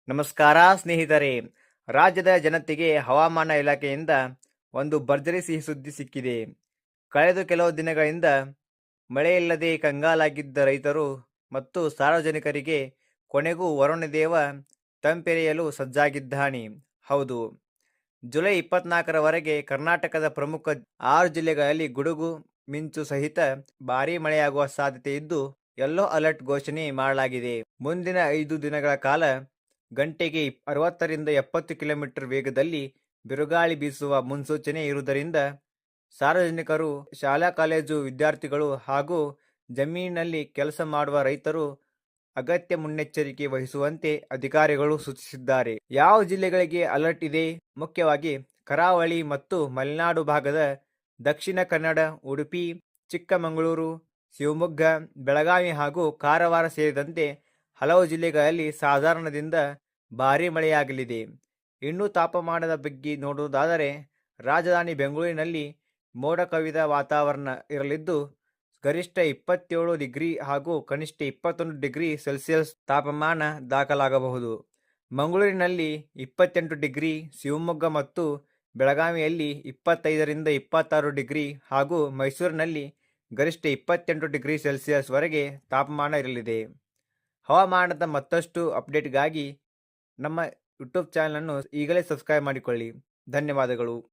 ನಮಸ್ಕಾರ ಸ್ನೇಹಿತರೆ. ರಾಜ್ಯದ ಜನತೆಗೆ ಹವಾಮಾನ ಇಲಾಖೆಯಿಂದ ಒಂದು ಭರ್ಜರಿ ಸಿಹಿ ಸುದ್ದಿ ಸಿಕ್ಕಿದೆ. ಕಳೆದ ಕೆಲವು ದಿನಗಳಿಂದ ಮಳೆಯಿಲ್ಲದೆ ಕಂಗಾಲಾಗಿದ್ದ ರೈತರು ಮತ್ತು ಸಾರ್ವಜನಿಕರಿಗೆ ಕೊನೆಗೂ ವರುಣದೇವ ತಂಪೆರೆಯಲು ಸಜ್ಜಾಗಿದ್ದಾನೆ. ಹೌದು, ಜುಲೈ 24ರವರೆಗೆ ಕರ್ನಾಟಕದ ಪ್ರಮುಖ 6 ಜಿಲ್ಲೆಗಳಲ್ಲಿ ಗುಡುಗು ಮಿಂಚು ಸಹಿತ ಭಾರೀ ಮಳೆಯಾಗುವ ಸಾಧ್ಯತೆ ಇದ್ದು ಯೆಲ್ಲೋ ಅಲರ್ಟ್ ಘೋಷಣೆ ಮಾಡಲಾಗಿದೆ. ಮುಂದಿನ 5 ದಿನಗಳ ಕಾಲ ಗಂಟೆಗೆ 60ರಿಂದ 70 ಕಿಲೋಮೀಟರ್ ವೇಗದಲ್ಲಿ ಬಿರುಗಾಳಿ ಬೀಸುವ ಮುನ್ಸೂಚನೆ ಇರುವುದರಿಂದ ಸಾರ್ವಜನಿಕರು, ಶಾಲಾ ಕಾಲೇಜು ವಿದ್ಯಾರ್ಥಿಗಳು ಹಾಗೂ ಜಮೀನಿನಲ್ಲಿ ಕೆಲಸ ಮಾಡುವ ರೈತರು ಅಗತ್ಯ ಮುನ್ನೆಚ್ಚರಿಕೆ ವಹಿಸುವಂತೆ ಅಧಿಕಾರಿಗಳು ಸೂಚಿಸಿದ್ದಾರೆ. ಯಾವ ಜಿಲ್ಲೆಗಳಿಗೆ ಅಲರ್ಟ್ ಇದೆ? ಮುಖ್ಯವಾಗಿ ಕರಾವಳಿ ಮತ್ತು ಮಲೆನಾಡು ಭಾಗದ ದಕ್ಷಿಣ ಕನ್ನಡ, ಉಡುಪಿ, ಚಿಕ್ಕಮಗಳೂರು, ಶಿವಮೊಗ್ಗ, ಬೆಳಗಾವಿ ಹಾಗೂ ಕಾರವಾರ ಸೇರಿದಂತೆ ಹಲವು ಜಿಲ್ಲೆಗಳಲ್ಲಿ ಸಾಧಾರಣದಿಂದ ಭಾರೀ ಮಳೆಯಾಗಲಿದೆ. ಇನ್ನು ತಾಪಮಾನದ ಬಗ್ಗೆ ನೋಡುವುದಾದರೆ ರಾಜಧಾನಿ ಬೆಂಗಳೂರಿನಲ್ಲಿ ಮೋಡ ಕವಿದ ವಾತಾವರಣ ಇರಲಿದ್ದು ಗರಿಷ್ಠ 27 ಡಿಗ್ರಿ ಹಾಗೂ ಕನಿಷ್ಠ 21 ಡಿಗ್ರಿ ಸೆಲ್ಸಿಯಸ್ ತಾಪಮಾನ ದಾಖಲಾಗಬಹುದು. ಮಂಗಳೂರಿನಲ್ಲಿ 28 ಡಿಗ್ರಿ, ಶಿವಮೊಗ್ಗ ಮತ್ತು ಬೆಳಗಾವಿಯಲ್ಲಿ 25ರಿಂದ 26 ಡಿಗ್ರಿ ಹಾಗೂ ಮೈಸೂರಿನಲ್ಲಿ ಗರಿಷ್ಠ 28 ಡಿಗ್ರಿ ಸೆಲ್ಸಿಯಸ್ ವರೆಗೆ ತಾಪಮಾನ ಇರಲಿದೆ. ಹವಾಮಾನದ ಮತ್ತಷ್ಟು ಅಪ್ಡೇಟ್ಗಾಗಿ ನಮ್ಮ ಯೂಟ್ಯೂಬ್ ಚಾನಲನ್ನು ಈಗಲೇ ಸಬ್ಸ್ಕ್ರೈಬ್ ಮಾಡಿಕೊಳ್ಳಿ. ಧನ್ಯವಾದಗಳು.